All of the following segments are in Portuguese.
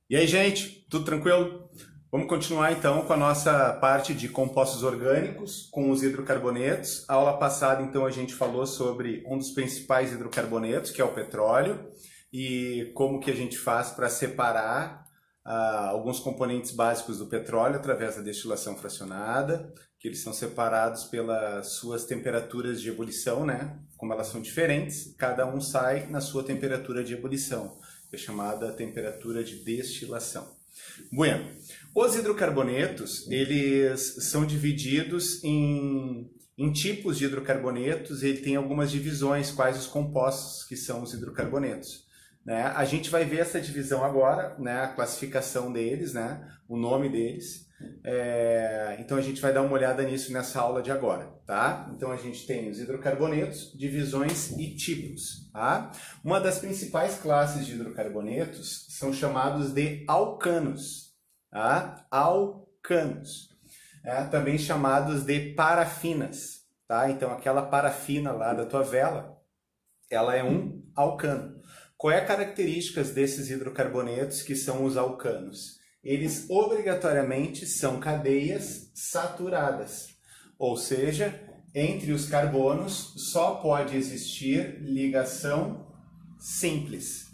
E aí, gente, tudo tranquilo? Vamos continuar então com a nossa parte de compostos orgânicos com os hidrocarbonetos. A aula passada, então, a gente falou sobre um dos principais hidrocarbonetos, que é o petróleo, e como que a gente faz para separar alguns componentes básicos do petróleo através da destilação fracionada, que eles são separados pelas suas temperaturas de ebulição, né? Como elas são diferentes, cada um sai na sua temperatura de ebulição, que é chamada temperatura de destilação. Bueno, os hidrocarbonetos, eles são divididos em tipos de hidrocarbonetos, ele tem algumas divisões, quais os compostos que são os hidrocarbonetos. Né? A gente vai ver essa divisão agora, né? A classificação deles, né? O nome deles. Então a gente vai dar uma olhada nisso nessa aula de agora, tá? Então a gente tem os hidrocarbonetos, divisões e tipos, tá? Uma das principais classes de hidrocarbonetos são chamados de alcanos, tá? Alcanos, também chamados de parafinas, tá? Então aquela parafina lá da tua vela, ela é um alcano. Qual é a característica desses hidrocarbonetos que são os alcanos? Eles obrigatoriamente são cadeias saturadas, ou seja, entre os carbonos só pode existir ligação simples,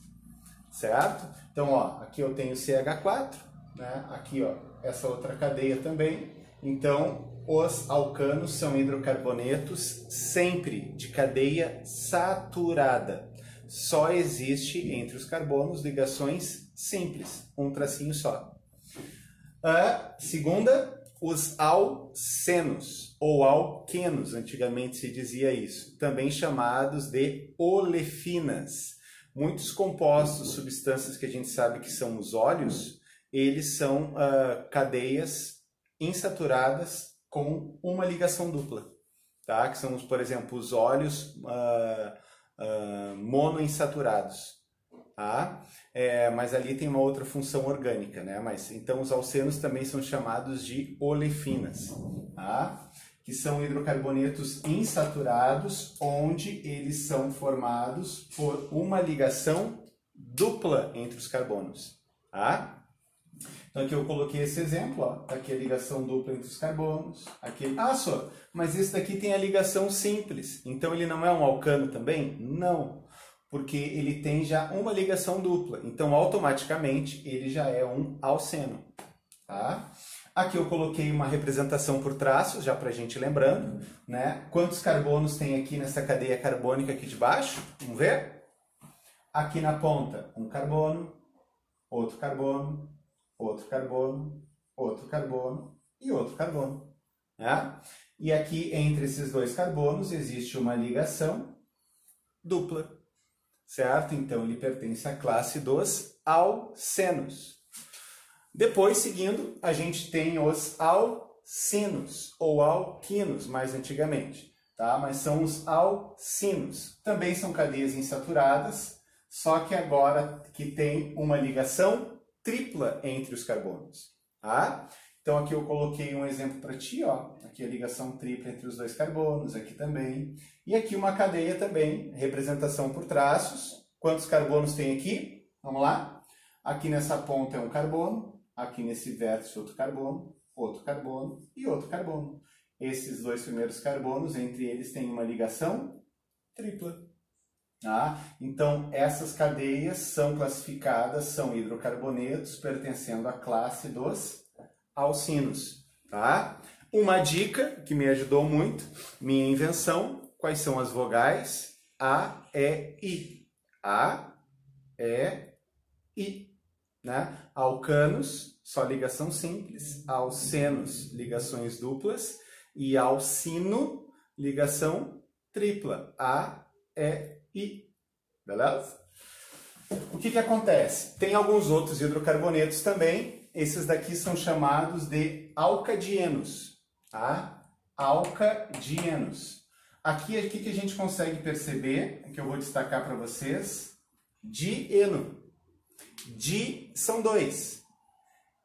certo? Então, ó, aqui eu tenho CH4, né? Aqui, ó, essa outra cadeia também. Então, os alcanos são hidrocarbonetos sempre de cadeia saturada. Só existe entre os carbonos ligações simples, um tracinho só. A segunda, os alcenos, ou alquenos, antigamente se dizia isso, também chamados de olefinas. Muitos compostos, substâncias que a gente sabe que são os óleos, eles são cadeias insaturadas com uma ligação dupla, tá? Que são, por exemplo, os óleos monoinsaturados, tá? Mas ali tem uma outra função orgânica, né? Então os alcenos também são chamados de olefinas, tá? Que são hidrocarbonetos insaturados, onde eles são formados por uma ligação dupla entre os carbonos, tá? Então aqui eu coloquei esse exemplo, ó. Aqui a ligação dupla entre os carbonos. Aqui... mas esse daqui tem a ligação simples. Então ele não é um alcano também? Não, porque ele tem já uma ligação dupla. Então automaticamente ele já é um alceno, tá? Aqui eu coloquei uma representação por traços, já para a gente lembrando, né? Quantos carbonos tem aqui nessa cadeia carbônica aqui de baixo? Vamos ver? Aqui na ponta, um carbono, outro carbono, outro carbono, outro carbono e outro carbono. Né? E aqui entre esses dois carbonos existe uma ligação dupla, certo? Então ele pertence à classe dos alcenos. Depois, seguindo, a gente tem os alcinos, ou alquinos, mais antigamente, tá? Mas são os alcinos. Também são cadeias insaturadas, só que agora que tem uma ligação tripla entre os carbonos, tá? Então aqui eu coloquei um exemplo para ti, ó. Aqui a ligação tripla entre os dois carbonos, aqui também. E aqui uma cadeia também, representação por traços. Quantos carbonos tem aqui? Vamos lá. Aqui nessa ponta é um carbono, aqui nesse vértice outro carbono e outro carbono. Esses dois primeiros carbonos, entre eles tem uma ligação tripla. Ah, então, essas cadeias são classificadas, são hidrocarbonetos pertencendo à classe dos alcinos. Tá? Uma dica que me ajudou muito, minha invenção, quais são as vogais? A, E, I. A, E, I. Né? Alcanos, só ligação simples. Alcenos, ligações duplas. E alcino, ligação tripla. A, E, I. Beleza? O que acontece? Tem alguns outros hidrocarbonetos também. Esses daqui são chamados de alcadienos. Tá? Alcadienos. Aqui o que a gente consegue perceber, que eu vou destacar para vocês, dieno. Di são dois.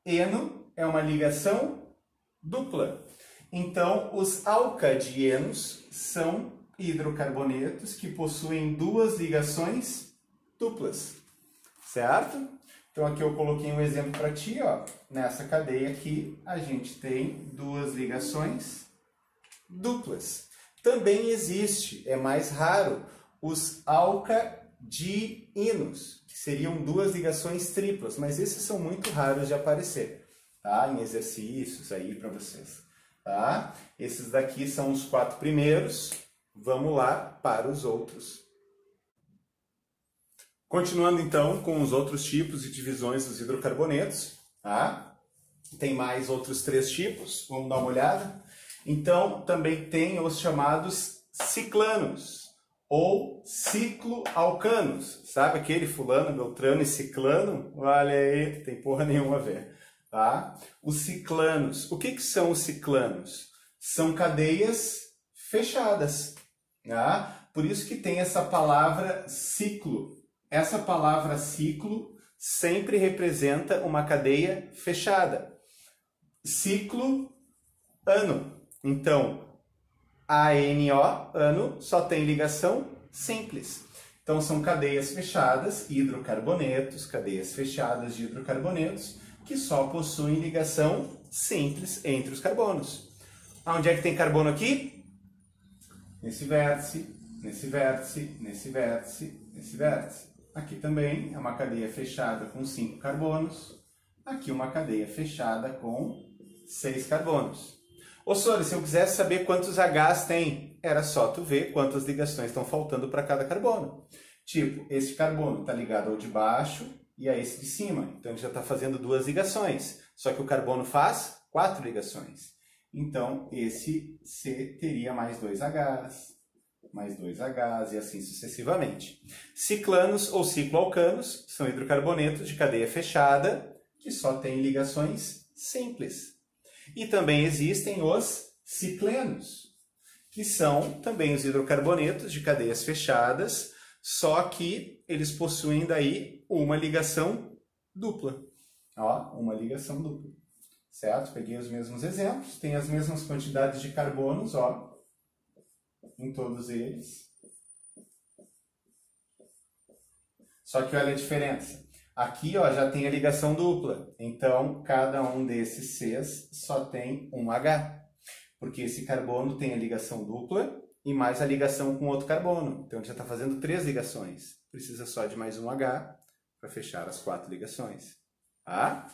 Eno é uma ligação dupla. Então, os alcadienos são hidrocarbonetos que possuem duas ligações duplas, certo? Então aqui eu coloquei um exemplo para ti, ó. Nessa cadeia aqui a gente tem duas ligações duplas. Também existe, é mais raro, os alcadiínos, que seriam duas ligações triplas, mas esses são muito raros de aparecer, tá? Em exercícios aí para vocês, tá? Esses daqui são os 4 primeiros, vamos lá para os outros. Continuando então com os outros tipos e divisões dos hidrocarbonetos, tá? Tem mais outros 3 tipos, vamos dar uma olhada. Então, também tem os chamados ciclanos, ou cicloalcanos. Sabe aquele fulano, beltrano e ciclano? Olha aí, tem porra nenhuma a ver. Tá? Os ciclanos. O que são os ciclanos? São cadeias fechadas. Tá? Por isso que tem essa palavra ciclo. Essa palavra ciclo sempre representa uma cadeia fechada. Ciclo, ano. Então, ANO, ano, só tem ligação simples. Então, são cadeias fechadas, hidrocarbonetos, cadeias fechadas de hidrocarbonetos, que só possuem ligação simples entre os carbonos. Onde é que tem carbono aqui? Nesse vértice, nesse vértice, nesse vértice, nesse vértice. Aqui também é uma cadeia fechada com 5 carbonos. Aqui uma cadeia fechada com 6 carbonos. Ô Sori, se eu quisesse saber quantos Hs tem, era só tu ver quantas ligações estão faltando para cada carbono. Tipo, esse carbono está ligado ao de baixo e a esse de cima. Então ele já está fazendo 2 ligações. Só que o carbono faz 4 ligações. Então esse C teria mais 2 Hs, mais 2 Hs e assim sucessivamente. Ciclanos ou cicloalcanos são hidrocarbonetos de cadeia fechada que só têm ligações simples. E também existem os ciclenos, que são também os hidrocarbonetos de cadeias fechadas, só que eles possuem daí uma ligação dupla. Ó, uma ligação dupla. Certo? Peguei os mesmos exemplos, tem as mesmas quantidades de carbonos, ó, em todos eles. Só que olha a diferença. Aqui, ó, já tem a ligação dupla, então cada um desses Cs só tem um H, porque esse carbono tem a ligação dupla e mais a ligação com outro carbono, então ele já está fazendo 3 ligações, precisa só de mais um H para fechar as 4 ligações. Tá?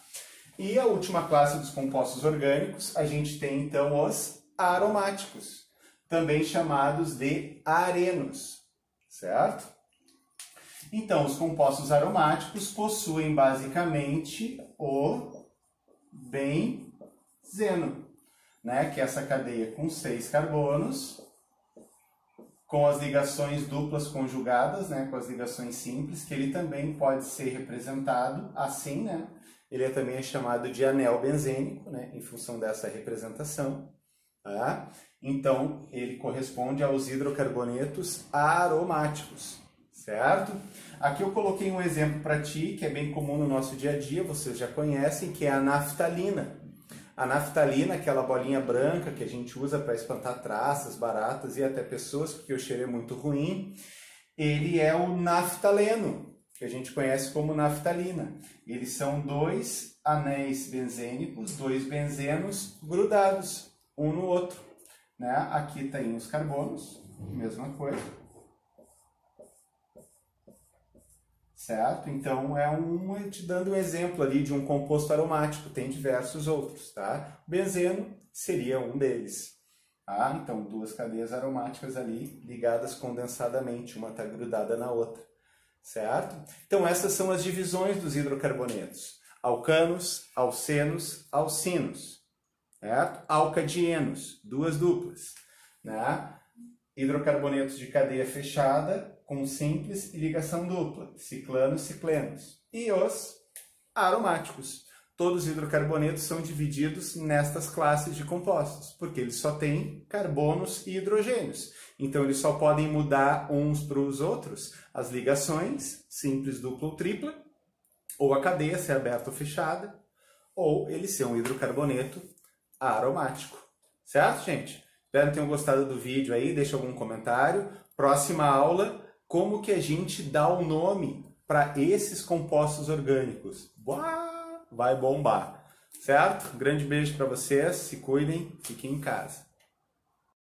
E a última classe dos compostos orgânicos, a gente tem então os aromáticos, também chamados de arenos, certo? Então, os compostos aromáticos possuem basicamente o benzeno, né? Que é essa cadeia com 6 carbonos, com as ligações duplas conjugadas, né? Com as ligações simples, que ele também pode ser representado assim, né? Ele também é chamado de anel benzênico, né? Em função dessa representação. Tá? Então, ele corresponde aos hidrocarbonetos aromáticos. Certo? Aqui eu coloquei um exemplo para ti, que é bem comum no nosso dia a dia, vocês já conhecem, que é a naftalina. A naftalina, aquela bolinha branca que a gente usa para espantar traças, baratas e até pessoas, porque o cheiro é muito ruim, ele é o naftaleno, que a gente conhece como naftalina. Eles são 2 anéis benzênicos, 2 benzenos grudados um no outro. Né? Aqui tem os carbonos, mesma coisa. Certo? Então, te dando um exemplo ali de um composto aromático, tem diversos outros, tá? O benzeno seria um deles. Tá? Então, 2 cadeias aromáticas ali ligadas condensadamente, uma está grudada na outra, certo? Então, essas são as divisões dos hidrocarbonetos. Alcanos, alcenos, alcinos, certo? Alcadienos, 2 duplas, né? Hidrocarbonetos de cadeia fechada, com simples e ligação dupla, ciclanos, ciclenos. E os aromáticos. Todos os hidrocarbonetos são divididos nestas classes de compostos, porque eles só têm carbonos e hidrogênios. Então, eles só podem mudar uns para os outros as ligações, simples, dupla ou tripla, ou a cadeia ser aberta ou fechada, ou ele ser um hidrocarboneto aromático. Certo, gente? Espero que tenham gostado do vídeo aí, deixa algum comentário. Próxima aula, como que a gente dá o nome para esses compostos orgânicos. Uau, vai bombar, certo? Grande beijo para vocês, se cuidem, fiquem em casa.